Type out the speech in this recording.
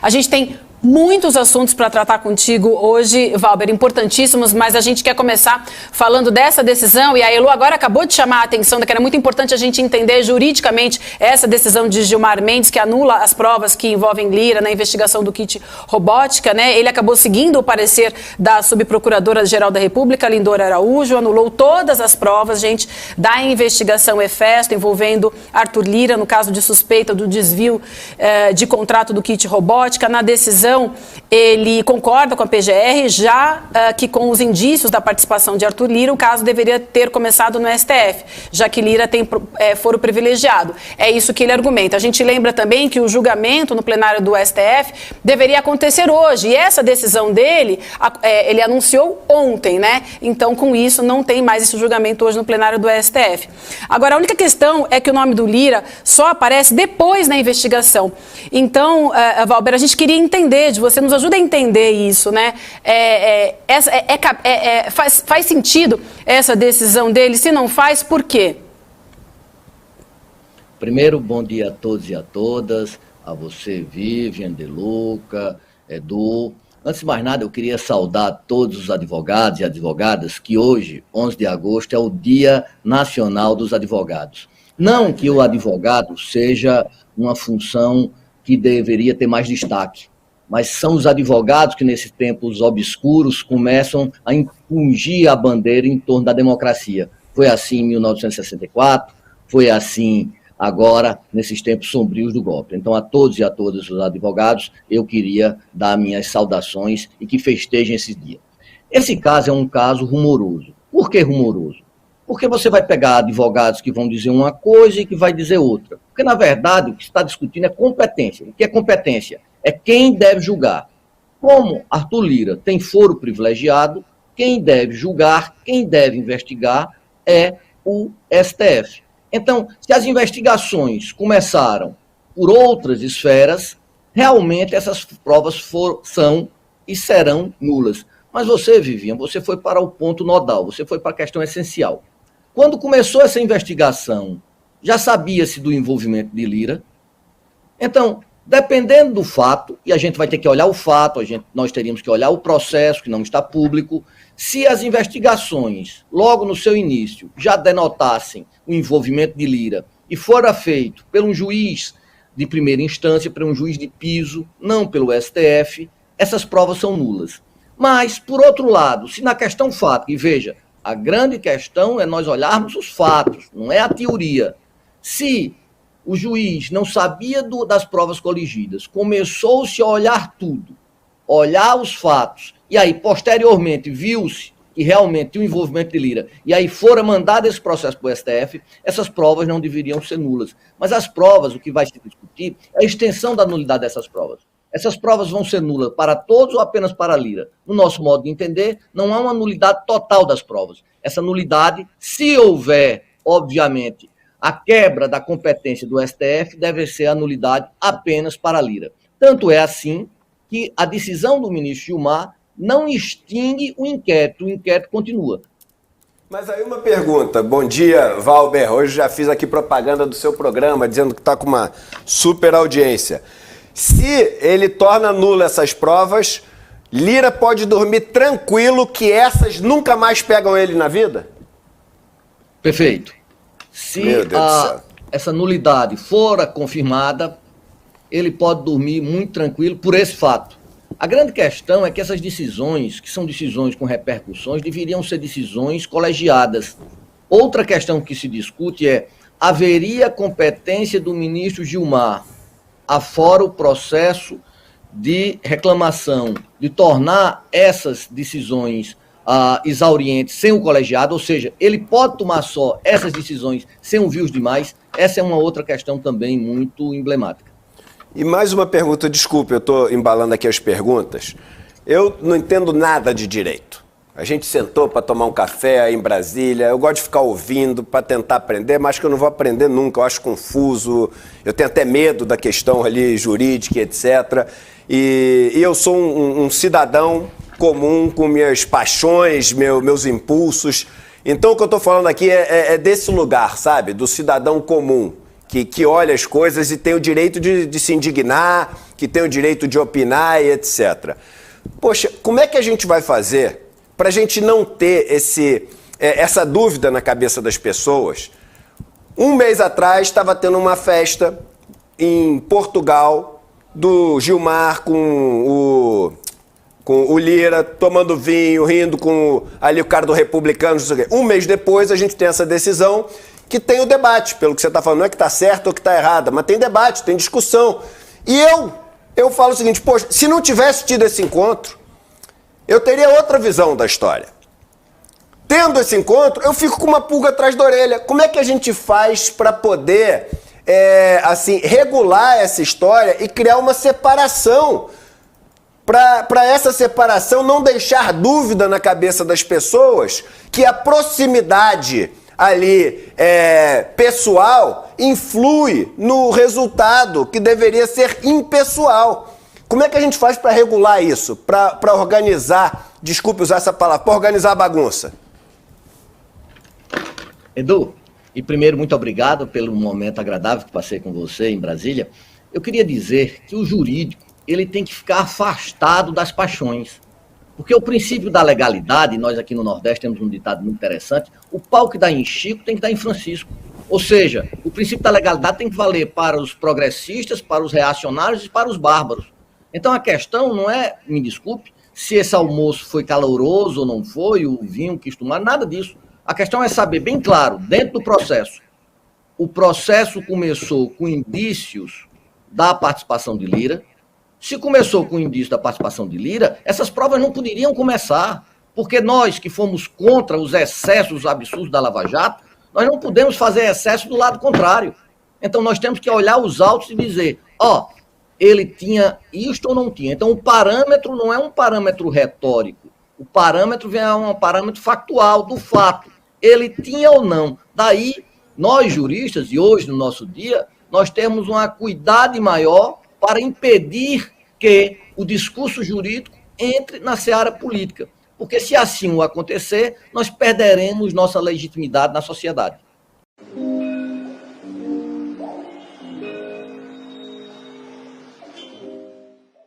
A gente tem muitos assuntos para tratar contigo hoje, Valber, importantíssimos, mas a gente quer começar falando dessa decisão, e a Elo agora acabou de chamar a atenção, que era muito importante a gente entender juridicamente essa decisão de Gilmar Mendes, que anula as provas que envolvem Lira na investigação do kit robótica, né? Ele acabou seguindo o parecer da subprocuradora-geral da República, Lindora Araújo, anulou todas as provas, gente, da investigação Efesto envolvendo Arthur Lira, no caso de suspeita do desvio de contrato do kit robótica. Na decisão, ele concorda com a PGR, já que com os indícios da participação de Arthur Lira, o caso deveria ter começado no STF, já que Lira tem foro privilegiado. É isso que ele argumenta. A gente lembra também que o julgamento no plenário do STF deveria acontecer hoje, e essa decisão dele, ele anunciou ontem, né? Então, com isso, não tem mais esse julgamento hoje no plenário do STF. Agora, a única questão é que o nome do Lira só aparece depois na investigação. Então, Valber, a gente queria entender de você, nos ajuda a entender isso, né? Faz sentido essa decisão dele? Se não faz, por quê? Primeiro, bom dia a todos e a todas, a você, Vivian, De Luca, Edu. Antes de mais nada, eu queria saudar todos os advogados e advogadas que hoje, 11 de agosto, é o Dia Nacional dos Advogados. Não que o advogado seja uma função que deveria ter mais destaque, mas são os advogados que, nesses tempos obscuros, começam a impungir a bandeira em torno da democracia. Foi assim em 1964, foi assim agora, nesses tempos sombrios do golpe. Então, a todos e a todas os advogados, eu queria dar minhas saudações e que festejem esse dia. Esse caso é um caso rumoroso. Por que rumoroso? Porque você vai pegar advogados que vão dizer uma coisa e que vai dizer outra. Porque, na verdade, o que se está discutindo é competência. O que é competência? É quem deve julgar. Como Arthur Lira tem foro privilegiado, quem deve julgar, quem deve investigar é o STF. Então, se as investigações começaram por outras esferas, realmente essas provas são e serão nulas. Mas você, Vivian, você foi para o ponto nodal, você foi para a questão essencial. Quando começou essa investigação, já sabia-se do envolvimento de Lira? Então, dependendo do fato, e a gente vai ter que olhar o fato, nós teríamos que olhar o processo, que não está público, se as investigações, logo no seu início, já denotassem o envolvimento de Lira e fora feito por um juiz de primeira instância, por um juiz de piso, não pelo STF, essas provas são nulas. Mas, por outro lado, se na questão fato, e veja, a grande questão é nós olharmos os fatos, não é a teoria. Se o juiz não sabia das provas coligidas, começou-se a olhar tudo, olhar os fatos, e aí, posteriormente, viu-se que realmente tinha o envolvimento de Lira, e aí fora mandado esse processo para o STF, essas provas não deveriam ser nulas. Mas as provas, o que vai se discutir, é a extensão da nulidade dessas provas. Essas provas vão ser nulas para todos ou apenas para Lira? No nosso modo de entender, não há uma nulidade total das provas. Essa nulidade, se houver, obviamente, a quebra da competência do STF, deve ser a nulidade apenas para Lira. Tanto é assim que a decisão do ministro Gilmar não extingue o inquérito continua. Mas aí uma pergunta. Bom dia, Valber. Hoje já fiz aqui propaganda do seu programa, dizendo que está com uma super audiência. Se ele torna nula essas provas, Lira pode dormir tranquilo que essas nunca mais pegam ele na vida? Perfeito. Se essa nulidade for confirmada, ele pode dormir muito tranquilo por esse fato. A grande questão é que essas decisões, que são decisões com repercussões, deveriam ser decisões colegiadas. Outra questão que se discute é: haveria competência do ministro Gilmar, afora o processo de reclamação, de tornar essas decisões exaurientes sem o colegiado, ou seja, ele pode tomar só essas decisões sem ouvir os demais? Essa é uma outra questão também muito emblemática. E mais uma pergunta, desculpe, eu estou embalando aqui as perguntas. Eu não entendo nada de direito. A gente sentou para tomar um café aí em Brasília, eu gosto de ficar ouvindo para tentar aprender, mas que eu não vou aprender nunca, eu acho confuso, eu tenho até medo da questão ali jurídica, etc. E eu sou um cidadão comum, com minhas paixões, meus impulsos. Então o que eu estou falando aqui é desse lugar, sabe? Do cidadão comum, que olha as coisas e tem o direito de se indignar que tem o direito de opinar e etc. Poxa, como é que a gente vai fazer para a gente não ter essa dúvida na cabeça das pessoas? Um mês atrás estava tendo uma festa em Portugal do Gilmar com o Lira, tomando vinho, rindo com ali o cara do Republicano, não sei o quê. Um mês depois a gente tem essa decisão que tem o debate, pelo que você está falando, não é que está certo ou que está errado, mas tem debate, tem discussão. E eu falo o seguinte, poxa, se não tivesse tido esse encontro, eu teria outra visão da história. Tendo esse encontro, eu fico com uma pulga atrás da orelha. Como é que a gente faz para poder, regular essa história e criar uma separação? Para essa separação não deixar dúvida na cabeça das pessoas que a proximidade ali pessoal influi no resultado que deveria ser impessoal. Como é que a gente faz para regular isso? Para organizar, desculpe usar essa palavra, para organizar a bagunça? Edu, e primeiro, muito obrigado pelo momento agradável que passei com você em Brasília. Eu queria dizer que o jurídico, ele tem que ficar afastado das paixões. Porque o princípio da legalidade, nós aqui no Nordeste temos um ditado muito interessante, o pau que dá em Chico tem que dar em Francisco. Ou seja, o princípio da legalidade tem que valer para os progressistas, para os reacionários e para os bárbaros. Então a questão não é, me desculpe, se esse almoço foi caloroso ou não foi, o vinho quis tomar, nada disso. A questão é saber bem claro, dentro do processo, o processo começou com indícios da participação de Lira. Se começou com indício da participação de Lira, essas provas não poderiam começar, porque nós que fomos contra os excessos absurdos da Lava Jato, nós não podemos fazer excesso do lado contrário. Então nós temos que olhar os autos e dizer, ele tinha isto ou não tinha. Então o parâmetro não é um parâmetro retórico, o parâmetro é um parâmetro factual do fato. Ele tinha ou não. Daí, nós juristas, e hoje no nosso dia, nós temos uma cuidado maior para impedir que o discurso jurídico entre na seara política. Porque se assim o acontecer, nós perderemos nossa legitimidade na sociedade.